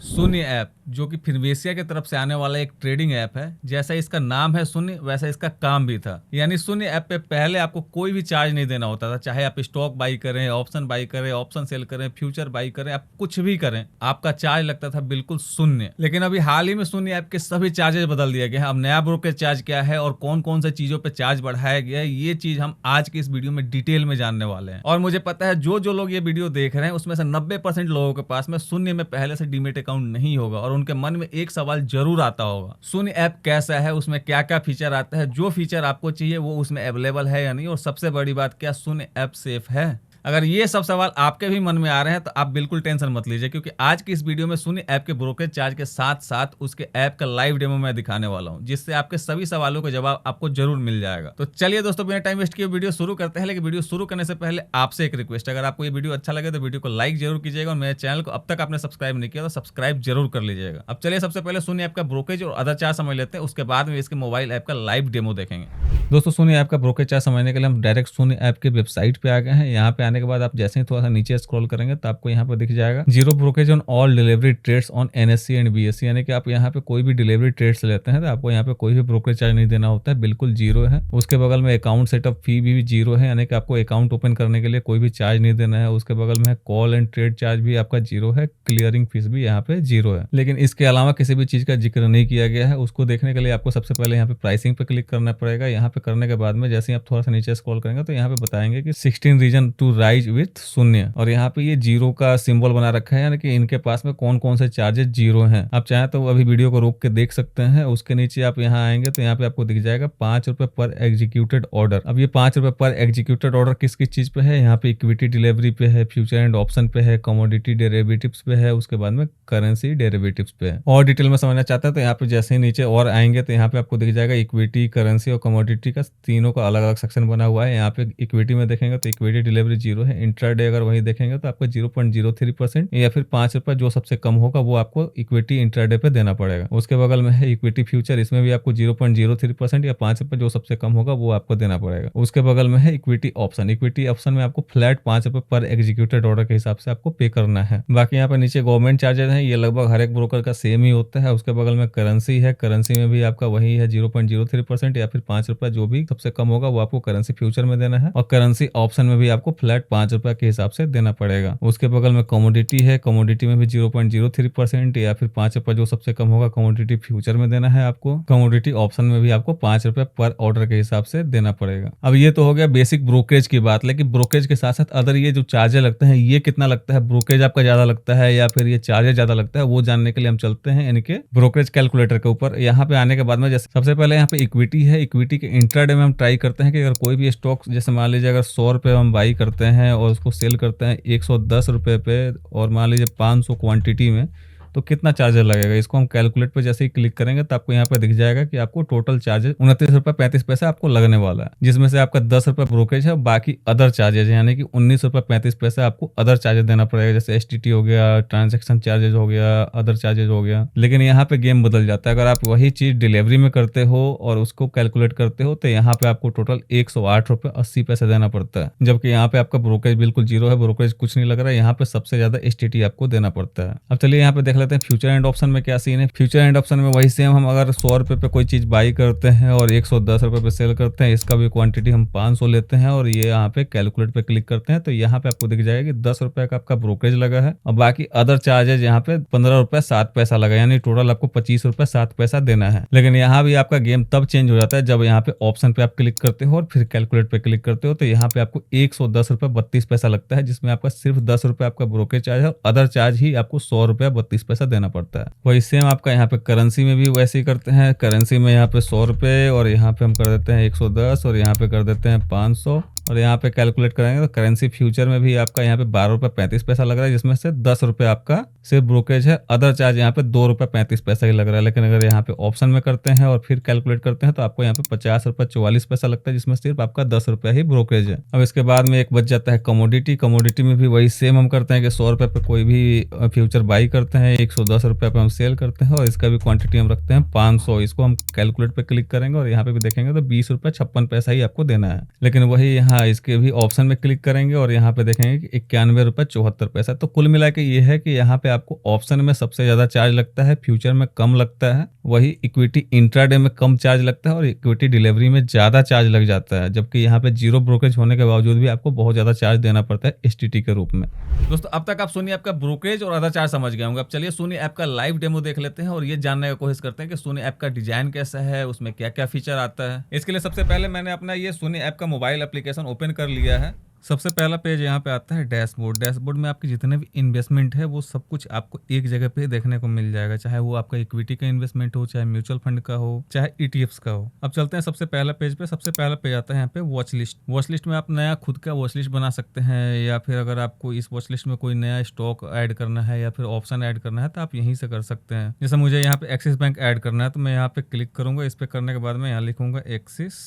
शून्य ऐप जो कि फिनवेशिया की तरफ से आने वाला एक ट्रेडिंग ऐप है। जैसा इसका नाम है शून्य, वैसा इसका काम भी था। यानी शून्य ऐप पे पहले आपको कोई भी चार्ज नहीं देना होता था। चाहे आप स्टॉक बाई करें, ऑप्शन बाई करें, ऑप्शन सेल करें, फ्यूचर बाई करें, आप कुछ भी करें, आपका चार्ज लगता था बिल्कुल शून्य। लेकिन अभी हाल ही में शून्य ऐप के सभी चार्जेस बदल दिए गए हैं। अब नया ब्रोकरेज चार्ज क्या है और कौन कौन से चीजों पर चार्ज बढ़ाया गया है, ये चीज हम आज की इस वीडियो में डिटेल में जानने वाले हैं। और मुझे पता है जो लोग ये वीडियो देख रहे हैं उसमें से 90% लोगों के पास में शून्य में पहले से डीमेट अकाउंट नहीं होगा और उनके मन में एक सवाल जरूर आता होगा, शून्य ऐप कैसा है, उसमें क्या क्या फीचर आता है, जो फीचर आपको चाहिए वो उसमें अवेलेबल है या नहीं, और सबसे बड़ी बात, क्या शून्य ऐप सेफ है। अगर ये सब सवाल आपके भी मन में आ रहे हैं तो आप बिल्कुल टेंशन मत लीजिए, क्योंकि आज की इस वीडियो में शून्य ऐप के ब्रोकरेज चार्ज के साथ साथ उसके ऐप का लाइव डेमो मैं दिखाने वाला हूं, जिससे आपके सभी सवालों का जवाब आपको जरूर मिल जाएगा। तो चलिए दोस्तों, बिना टाइम वेस्ट किए वीडियो शुरू करते हैं। लेकिन वीडियो शुरू करने से पहले आपसे एक रिक्वेस्ट, अगर आपको ये वीडियो अच्छा लगे तो वीडियो को लाइक जरूर कीजिएगा और मेरे चैनल को अब तक आपने सब्सक्राइब नहीं किया तो सब्सक्राइब जरूर कर लीजिएगा। अब चलिए सबसे पहले शून्य ऐप का ब्रोकरेज और अदर चार्ज समझ लेते हैं, उसके बाद में इसके मोबाइल ऐप का लाइव डेमो देखेंगे। दोस्तों, शून्य ऐप का ब्रोकरेज चार्ज समझने के लिए हम डायरेक्ट शून्य ऐप के वेबसाइट पे आ गए हैं। यहाँ पे आने के बाद आप जैसे ही थोड़ा सा नीचे स्क्रॉल करेंगे तो आपको यहाँ पे दिख जाएगा zero brokerage on all delivery trades on NSC and BSC. यानी कि आप यहाँ पे कोई भी डिलीवरी ट्रेड्स लेते हैं तो आपको यहाँ पे कोई भी ब्रोकरेज चार्ज नहीं देना होता है, बिल्कुल जीरो है। उसके बगल में अकाउंट सेटअप फी भी जीरो है, यानी कि आपको अकाउंट ओपन करने के लिए कोई भी चार्ज नहीं देना है। उसके बगल में कॉल एंड ट्रेड चार्ज भी आपका जीरो है, क्लियरिंग फीस भी यहाँ पे जीरो है। लेकिन इसके अलावा किसी भी चीज का जिक्र नहीं किया गया है। उसको देखने के लिए आपको सबसे पहले यहाँ पे प्राइसिंग पे क्लिक करना पड़ेगा। यहाँ पे करने के बाद में जैसे ही आप थोड़ा सा नीचे स्क्रॉल करेंगे तो यहाँ पे बताएंगे कि 16 रीजन टू राइज विथ शून्य, और यहाँ पे ये जीरो का सिंबल बना रखा है, यानी कि इनके पास में कौन कौन से चार्जेस जीरो हैं। आप चाहें तो अभी वीडियो को रोक के देख सकते हैं। उसके नीचे आप यहाँ आएंगे तो यहाँ पे आपको दिख जाएगा 5 रुपए पर एग्जीक्यूटेड ऑर्डर। अब ये 5 रुपए पर एग्जीक्यूटेड ऑर्डर किस किस चीज पे है, यहाँ पे इक्विटी डिलीवरी पे है, फ्यूचर एंड ऑप्शन पे है, कमोडिटी डेरिवेटिव्स पे है, उसके बाद में करेंसी डेरिवेटिव्स पे है। और डिटेल में समझना चाहते हैं तो यहाँ पे जैसे ही नीचे और आएंगे तो यहाँ पे आपको दिख जाएगा इक्विटी, करेंसी और कमोडिटी का तीनों का अलग अलग सेक्शन बना हुआ है। यहाँ पे इक्विटी में देखेंगे तो इक्विटी डिलीवरी जीरो है, इंट्राडे अगर वही देखेंगे तो आपको 0.03% या फिर 5 रुपए जो सबसे कम होगा वो आपको इक्विटी इंट्राडे पे देना पड़ेगा। उसके बगल में है इक्विटी फ्यूचर, इसमें भी आपको 0.03% या 5 रुपए जो सबसे कम होगा वो आपको देना पड़ेगा। उसके बगल में है इक्विटी ऑप्शन, इक्विटी ऑप्शन में आपको फ्लैट 5 रुपए पर एग्जीक्यूटेड ऑर्डर के हिसाब से आपको पे करना है। बाकी यहाँ पे नीचे गवर्नमेंट चार्जेस है, ये लगभग हर एक ब्रोकर का सेम ही होता है। उसके बगल में करेंसी है, करेंसी में भी आपका वही है 0.03% या फिर 5 रुपए जो भी सबसे कम होगा वो आपको करेंसी फ्यूचर में देना है, और करेंसी ऑप्शन में भी आपको फ्लैट 5 रुपए के हिसाब से देना पड़ेगा। उसके बगल में कमोडिटी है, कमोडिटी में भी 0.03% या फिर 5 रुपए जो सबसे कम होगा कमोडिटी फ्यूचर में देना है आपको। कमोडिटी ऑप्शन में भी आपको 5 रुपए पर ऑर्डर के हिसाब से देना पड़ेगा। अब ये तो हो गया बेसिक ब्रोकरेज की बात, लेकिन ब्रोकरेज के साथ साथ अदर ये जो चार्जेस लगते हैं ये कितना लगता है, ब्रोकरेज आपका ज्यादा लगता है या फिर ये चार्जेस ज्यादा लगता है, वो जानने के लिए हम चलते हैं इनके ब्रोकरेज कैलकुलेटर के ऊपर। यहाँ पे आने के बाद में जैसे सबसे पहले यहाँ पे इक्विटी है, इक्विटी के इंट्राडे में हम ट्राई करते हैं कि अगर कोई भी स्टॉक, जैसे मान लीजिए अगर 100 रुपए हम बाई करते हैं और उसको सेल करते हैं 110 रुपए पे, और मान लीजिए 500 क्वांटिटी में, तो कितना चार्जेस लगेगा। इसको हम कैलकुलेट पे जैसे ही क्लिक करेंगे तो आपको यहाँ पे दिख जाएगा कि आपको टोटल चार्जेस 29 रुपए 35 पैसे आपको लगने वाला है, जिसमें से आपका 10 रुपए ब्रोकरेज है, बाकी अदर चार्जेस यानी कि 19 रुपए 35 पैसे आपको अदर चार्जेस देना पड़ेगा, जैसे एसटीटी हो गया, ट्रांजेक्शन चार्जेस हो गया, अदर चार्जेस हो गया। लेकिन यहाँ पे गेम बदल जाता है, अगर आप वही चीज डिलीवरी में करते हो और उसको कैलकुलेट करते हो तो यहाँ पे आपको टोटल 108 रुपए 80 पैसे देना पड़ता है, जबकि यहाँ पे आपका ब्रोकरेज बिल्कुल जीरो है, ब्रोकरेज कुछ नहीं लग रहा है। यहाँ पे सबसे ज्यादा एसटीटी आपको देना पड़ता है। अब चलिए यहाँ पे देख लेते हैं फ्यूचर एंड ऑप्शन में क्या सीन है। फ्यूचर एंड ऑप्शन में वही सेम, हम अगर 100 रुपए पे कोई चीज बाई करते हैं और 110 रुपए पे सेल करते हैं, इसका भी क्वांटिटी हम 500 लेते हैं और ये यहाँ पे कैलकुलेट पे क्लिक करते हैं तो यहाँ पे आपको दिख जाएगा कि 10 रुपए का आपका ब्रोकरेज लगा है और बाकी अदर चार्जेज यहाँ पे 15 रुपए 7 पैसा लगा, यानी टोटल आपको 25 रुपए 7 पैसा देना है। लेकिन यहाँ भी आपका गेम तब चेंज हो जाता है जब यहाँ पे ऑप्शन पे आप क्लिक करते हो और फिर कैलकुलेट पे क्लिक करते हो, तो यहाँ पे आपको 110 रुपए 32 पैसा लगता है, जिसमें आपका सिर्फ 10 रुपए आपका ब्रोकरेज चार्ज है और अदर चार्ज ही आपको 100 रुपया 32 पैसा देना पड़ता है। वही सेम आपका यहाँ पे करेंसी में भी वैसे ही करते हैं। करेंसी में यहाँ पे 100 रुपए और यहाँ पे हम कर देते हैं 110 और यहाँ पे कर देते हैं 500 और यहाँ पे कैलकुलेट करेंगे तो करेंसी फ्यूचर में भी आपका यहाँ पे 12 रुपए 35 पैसा लग रहा है, जिसमें से 10 रुपए आपका सिर्फ ब्रोकरेज है, अदर चार्ज यहाँ पे 2 रुपए 35 पैसा ही लग रहा है। लेकिन अगर यहाँ पे ऑप्शन में करते हैं और फिर कैलकुलेट करते हैं तो आपको यहाँ पे 50 रुपए 44 पैसा लगता है, जिसमें सिर्फ आपका 10 रुपया ही ब्रोकरेज है। अब इसके बाद में एक बच जाता है कमोडिटी। कमोडिटी में भी वही सेम हम करते हैं कि 100 रुपए पे कोई भी फ्यूचर बाई करते हैं, 110 रुपए पे हम सेल करते हैं और इसका भी क्वांटिटी हम रखते हैं 500। इसको हम कैलकुलेट पे क्लिक करेंगे और यहाँ पे भी देखेंगे तो 20 रुपए 56 पैसा ही आपको देना है। लेकिन वही यहाँ यहाँ इसके भी ऑप्शन में क्लिक करेंगे और यहाँ पे देखेंगे कि 91 रुपये 74 पैसा। तो कुल मिला के ये है कि यहाँ पे आपको ऑप्शन में सबसे ज़्यादा चार्ज लगता है, फ्यूचर में कम लगता है, वही इक्विटी इंट्राडे में कम चार्ज लगता है और इक्विटी डिलीवरी में ज़्यादा चार्ज लग जाता है, जबकि यहाँ पे जीरो ब्रोकरेज होने के बावजूद भी आपको बहुत ज़्यादा चार्ज देना पड़ता है एसटीटी के रूप में। दोस्तों अब तक आप सोनी ऐप का ब्रोकरेज और अदर चार्ज समझ गए होंगे। अब चलिए सोनी ऐप का लाइव डेमो देख लेते हैं और ये जानने की कोशिश करते हैं कि सोनी ऐप का डिजाइन कैसा है, उसमें क्या क्या फीचर आता है। इसके लिए सबसे पहले मैंने अपना ये सोनी ऐप का मोबाइल एप्लीकेशन ओपन कर लिया है। सबसे पहला पेज यहाँ पे आता है डैशबोर्ड। डैशबोर्ड में आपके जितने भी इन्वेस्टमेंट है वो सब कुछ आपको एक जगह पे देखने को मिल जाएगा, चाहे वो आपका इक्विटी का इन्वेस्टमेंट हो, चाहे म्यूचुअल फंड का हो, चाहे ईटीएफ्स का हो। अब चलते हैं सबसे पहला पेज पे। सबसे पहला पेज आता है यहाँ पे वॉच लिस्ट। वॉच लिस्ट में आप नया खुद का वॉच लिस्ट बना सकते हैं, या फिर अगर आपको इस वॉच लिस्ट में कोई नया स्टॉक ऐड करना है या फिर ऑप्शन ऐड करना है तो आप यहीं से कर सकते हैं। जैसे मुझे यहाँ पे एक्सिस बैंक ऐड करना है तो मैं यहाँ पे क्लिक करूंगा। इस पे करने के बाद मैं यहाँ लिखूंगा एक्सिस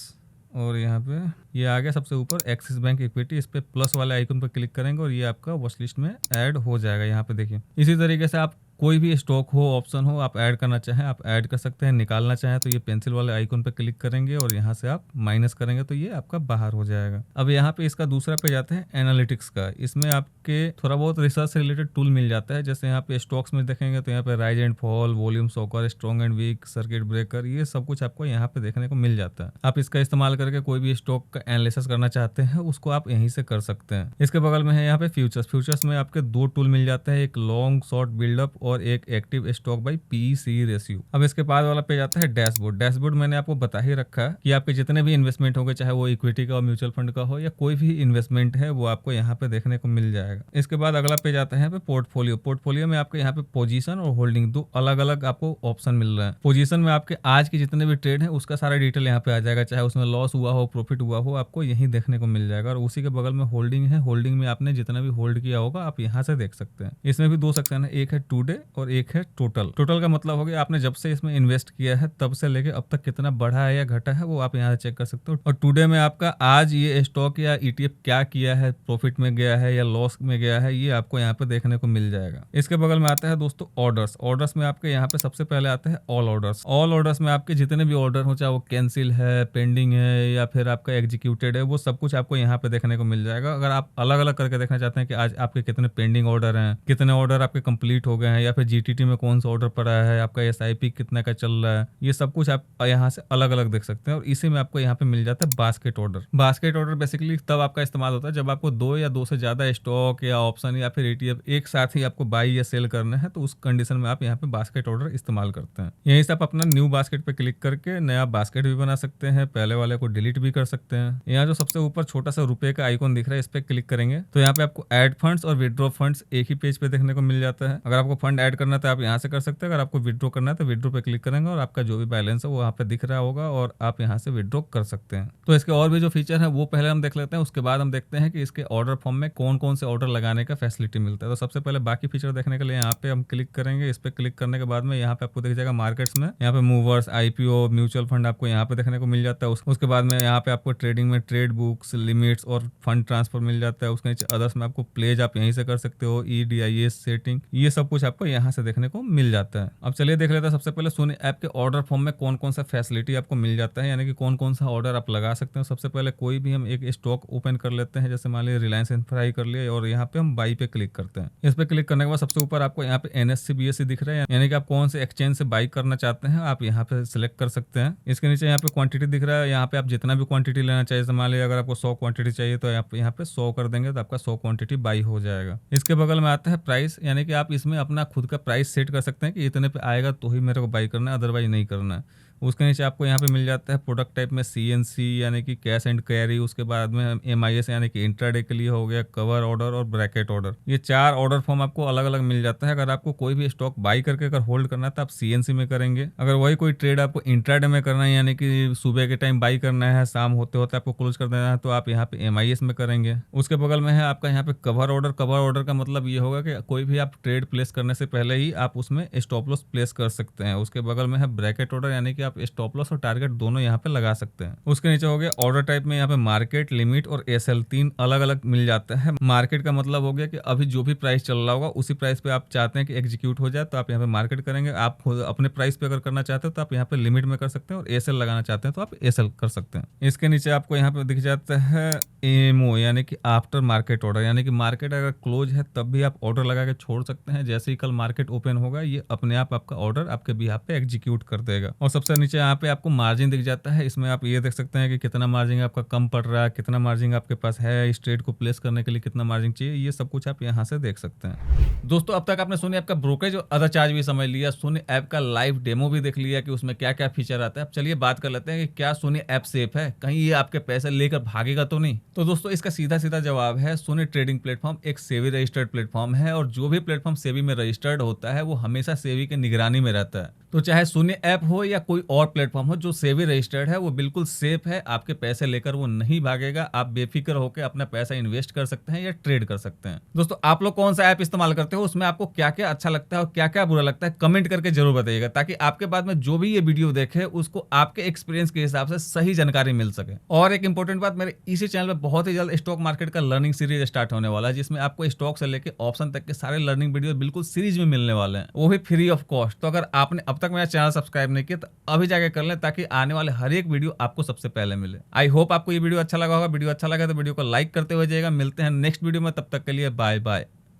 और यहाँ पे ये आ गया सबसे ऊपर एक्सिस बैंक इक्विटी। इस पे प्लस वाले आइकन पर क्लिक करेंगे और ये आपका वॉच लिस्ट में ऐड हो जाएगा। यहाँ पे देखिए इसी तरीके से आप कोई भी स्टॉक हो, ऑप्शन हो, आप ऐड करना चाहें आप ऐड कर सकते हैं। निकालना चाहें तो ये पेंसिल वाले आइकन पे क्लिक करेंगे और यहाँ से आप माइनस करेंगे तो ये आपका बाहर हो जाएगा। अब यहाँ पे इसका दूसरा पेज आता है एनालिटिक्स का। इसमें आपके थोड़ा बहुत रिसर्च से रिलेटेड टूल मिल जाता है। जैसे यहाँ पे स्टॉक्स में देखेंगे तो यहाँ पे rise and fall, volume shocker, strong and weak, circuit breaker, ये सब कुछ आपको यहाँ पे देखने को मिल जाता है। आप इसका इस्तेमाल करके कोई भी स्टॉक का एनालिसिस करना चाहते हैं उसको आप यहीं से कर सकते हैं। इसके बगल में है यहाँ पे फ्यूचर्स। फ्यूचर्स में आपके दो टूल मिल जाते हैं, एक लॉन्ग शॉर्ट बिल्डअप और एक active stock by PE ratio. अब इसके बाद वाला पेज आता है डैशबोर्ड। डैशबोर्ड मैंने आपको बता ही रखा है कि आपके जितने भी इन्वेस्टमेंट होंगे, चाहे वो इक्विटी का हो, म्यूचुअल फंड का हो या कोई भी इन्वेस्टमेंट है, वो आपको यहाँ पे देखने को मिल जाएगा। इसके बाद अगला पेज आता है यहाँ पे पोर्टफोलियो। पोर्टफोलियो में आपके यहाँ पे पोजीशन और होल्डिंग दो अलग अलग आपको ऑप्शन मिल रहा है। पोजीशन में आपके आज के जितने भी ट्रेड है उसका सारा डिटेल यहाँ पे आ जाएगा, चाहे उसमें लॉस हुआ हो, प्रॉफिट हुआ हो, आपको यहीं देखने को मिल जाएगा। और उसी के बगल में होल्डिंग है। होल्डिंग में आपने जितना भी होल्ड किया होगा आप यहाँ से देख सकते हैं। इसमें भी दो सेक्शन है, एक है टुडे और एक है टोटल। टोटल का मतलब हो गया आपने जब से इसमें इन्वेस्ट किया है तब से लेके अब तक कितना बढ़ा है या घटा है, वो आप यहाँ से चेक कर सकते हो। और टुडे में आपका आज ये स्टॉक या ईटीएफ क्या किया है, प्रॉफिट में गया है या लॉस में गया है, ये आपको यहाँ पे देखने को मिल जाएगा। इसके बगल में आता है दोस्तों ऑर्डर्स। ऑर्डर्स में आपके यहाँ पे सबसे पहले आता है ऑल ऑर्डर्स। ऑल ऑर्डर्स में आपके जितने भी ऑर्डर हो, चाहे वो कैंसिल है, पेंडिंग है या फिर आपका एग्जीक्यूटेड है, वो सब कुछ आपको यहाँ पे देखने को मिल जाएगा। अगर आप अलग अलग करके देखना चाहते हैं कि आज आपके कितने पेंडिंग ऑर्डर हैं, कितने ऑर्डर आपके कंप्लीट हो गए हैं, या फिर जीटीटी में कौन सा ऑर्डर पड़ा है, आपका एसआईपी कितना का चल रहा है, ये सब कुछ आप यहाँ से अलग अलग देख सकते हैं। और इसी में आपको यहाँ पे मिल जाता है basket order. Basket order basically तब आपका इस्तेमाल होता है जब आपको दो या दो से ज्यादा स्टॉक या ऑप्शन या फिर ईटीएफ एक साथ ही आपको बाई या सेल करना है, तो उस कंडीशन में आप यहाँ पे बास्केट ऑर्डर इस्तेमाल करते हैं। यहीं से आप अपना न्यू बास्केट पे क्लिक करके नया बास्केट भी बना सकते हैं, पहले वाले को डिलीट भी कर सकते हैं। यहाँ जो सबसे ऊपर छोटा सा रुपए का आइकॉन दिख रहा है, इस पे क्लिक करेंगे तो यहाँ पे आपको ऐड फंड्स और विड्रॉ फंड्स एक ही पेज पे देखने को मिल जाता है। अगर आपको फंड ऐड करना है तो आप यहाँ से कर सकते हैं, अगर आपको विड्रॉ करना है तो विड्रॉ पे क्लिक करेंगे और आपका जो भी बैलेंस है वो यहाँ पे दिख रहा होगा और आप यहाँ से विड्रॉ कर सकते हैं। तो इसके और भी जो फीचर है वो पहले हम देख लेते हैं, उसके बाद हम देखते हैं कि इसके ऑर्डर फॉर्म में कौन कौन से ऑर्डर लगाने का फैसिलिटी मिलता है। तो सबसे पहले बाकी फीचर देखने के लिए यहाँ पे हम क्लिक करेंगे। इस पे क्लिक करने के बाद में यहाँ पे आपको दिख जाएगा मार्केट्स में, यहाँ पे मूवर्स, आईपीओ, म्यूचुअल फंड आपको यहाँ पे देखने को मिल जाता है। उसके बाद में यहाँ पे आपको ट्रेडिंग में ट्रेड बुक्स, लिमिट्स और फंड ट्रांसफर मिल जाता है। उसके नीचे अदर्स में आपको प्लेज आप यहीं से कर सकते हो, EDIS सेटिंग, ये सब कुछ आपको यहाँ से देखने को मिल जाता है। अब चलिए देख लेते हैं सबसे पहले सोनी ऐप के ऑर्डर फॉर्म में कौन कौन सा फैसिलिटी आपको मिल जाता है, यानी कि कौन कौन सा ऑर्डर आप लगा सकते हैं। सबसे पहले कोई भी हम एक स्टॉक ओपन कर लेते हैं, जैसे मान लीजिए रिलायंस इंफ्रा कर लिया और यहाँ पे हम बाई पे क्लिक करते हैं। इस पे क्लिक करने के बाद सबसे ऊपर आपको यहाँ पे NSE BSE दिख रहा है, यानी कि आप कौन से एक्सचेंज से बाई करना चाहते हैं आप यहाँ पे सिलेक्ट कर सकते हैं। इसके नीचे यहाँ पे क्वांटिटी दिख रहा है, यहाँ पे आप जितना भी क्वांटिटी लेना चाहिए, मान लीजिए अगर आपको 100 क्वांटिटी चाहिए तो आप यहाँ पे 100 कर देंगे तो आपका 100 क्वांटिटी बाई हो जाएगा। इसके बगल में आता है प्राइस, यानी कि आप इसमें अपना खुद का प्राइस सेट कर सकते हैं कि इतने पे आएगा तो ही मेरे को बाई करना है, अदरवाइज नहीं करना है। उसके नीचे आपको यहाँ पे मिल जाता है प्रोडक्ट टाइप में CNC यानी कि कैश एंड कैरी, उसके बाद में MIS यानी कि इंट्राडे के लिए हो गया, कवर ऑर्डर और ब्रैकेट ऑर्डर। ये 4 ऑर्डर फॉर्म आपको अलग अलग मिल जाता है। अगर आपको कोई भी स्टॉक बाई करके अगर होल्ड करना है तो आप CNC में करेंगे। अगर वही कोई ट्रेड आपको इंट्राडे में करना है, यानी कि सुबह के टाइम बाई करना है, शाम होते होते आपको क्लोज कर देना है, तो आप यहाँ पे MIS में करेंगे। उसके बगल में है आपका यहाँ पे कवर ऑर्डर। कवर ऑर्डर का मतलब ये होगा कि कोई भी आप ट्रेड प्लेस करने से पहले ही आप उसमें स्टॉप लॉस प्लेस कर सकते हैं। उसके बगल में है ब्रैकेट ऑर्डर, यानी कि आप स्टॉप लॉस और टारगेट दोनों यहाँ पे लगा सकते हैं। उसके नीचे हो गया ऑर्डर टाइप में, यहाँ पे मार्केट, लिमिट और एसएल 3 अलग अलग मिल जाता है। मार्केट का मतलब हो गया कि अभी जो भी प्राइस चल रहा होगा उसी प्राइस पे आप चाहते हैं कि एग्जीक्यूट हो जाए, तो आप यहाँ पे मार्केट करेंगे। आप अपने प्राइस पे अगर करना चाहते हो तो आप यहाँ पे लिमिट में कर सकते हैं, और एसएल लगाना चाहते हैं तो आप एसएल कर सकते हैं। इसके नीचे आपको यहाँ पे दिख जाता है एमओ, यानी कि आफ्टर मार्केट ऑर्डर, यानी कि मार्केट अगर क्लोज है तब भी आप ऑर्डर लगा के छोड़ सकते हैं। जैसे ही कल मार्केट ओपन होगा ये अपने आप आपका ऑर्डर आपके बिहाफ पे एग्जीक्यूट कर देगा। और सबसे नीचे यहाँ पे आपको मार्जिन दिख जाता है। इसमें आप ये देख सकते हैं कि कितना मार्जिन आपका कम पड़ रहा है, कितना मार्जिन आपके पास है, इस ट्रेड को प्लेस करने के लिए कितना मार्जिन चाहिए, ये सब कुछ आप यहाँ से देख सकते हैं। दोस्तों अब तक आपने सोनी ऐप का ब्रोकरेज और अदर चार्ज भी समझ लिया, सोनी ऐप का लाइव डेमो भी देख लिया कि उसमें क्या क्या फीचर आता है। अब चलिए बात कर लेते हैं कि क्या सोनी ऐप सेफ है, कहीं ये आपके पैसे लेकर भागेगा तो नहीं। तो दोस्तों इसका सीधा सीधा जवाब है, सोनी ट्रेडिंग प्लेटफॉर्म एक सेबी रजिस्टर्ड प्लेटफॉर्म है, और जो भी प्लेटफॉर्म सेबी में रजिस्टर्ड होता है वो हमेशा सेबी के निगरानी में रहता है। तो चाहे सोनी ऐप हो या कोई और प्लेटफॉर्म हो जो सेबी रजिस्टर्ड है, वो बिल्कुल सेफ है, आपके पैसे लेकर वो नहीं भागेगा। आप बेफिक्र होकर अपना पैसा इन्वेस्ट कर सकते हैं या ट्रेड कर सकते हैं। दोस्तों आप लोग कौन सा ऐप इस्तेमाल करते हो, उसमें आपको क्या क्या अच्छा लगता है और क्या क्या बुरा लगता है, कमेंट करके जरूर बताइएगा, ताकि आपके बाद में जो भी ये वीडियो देखे उसको आपके एक्सपीरियंस के हिसाब से सही जानकारी मिल सके। और एक इंपॉर्टेंट बात, मेरे इसी चैनल पे बहुत ही जल्द स्टॉक मार्केट का लर्निंग सीरीज स्टार्ट होने वाला है, जिसमें आपको स्टॉक से लेकर ऑप्शन तक के सारे लर्निंग वीडियो बिल्कुल सीरीज में मिलने वाले हैं, वो भी फ्री ऑफ कॉस्ट। तो अगर आपने अब तक मेरा चैनल सब्सक्राइब नहीं किया तो अभी जाके कर लें, ताकि आने वाले हर एक वीडियो आपको सबसे पहले मिले। आई होप आपको ये वीडियो अच्छा लगा होगा। वीडियो अच्छा लगा तो वीडियो को लाइक करते हुए जाइएगा। मिलते हैं नेक्स्ट वीडियो में, तब तक के लिए बाय बाय।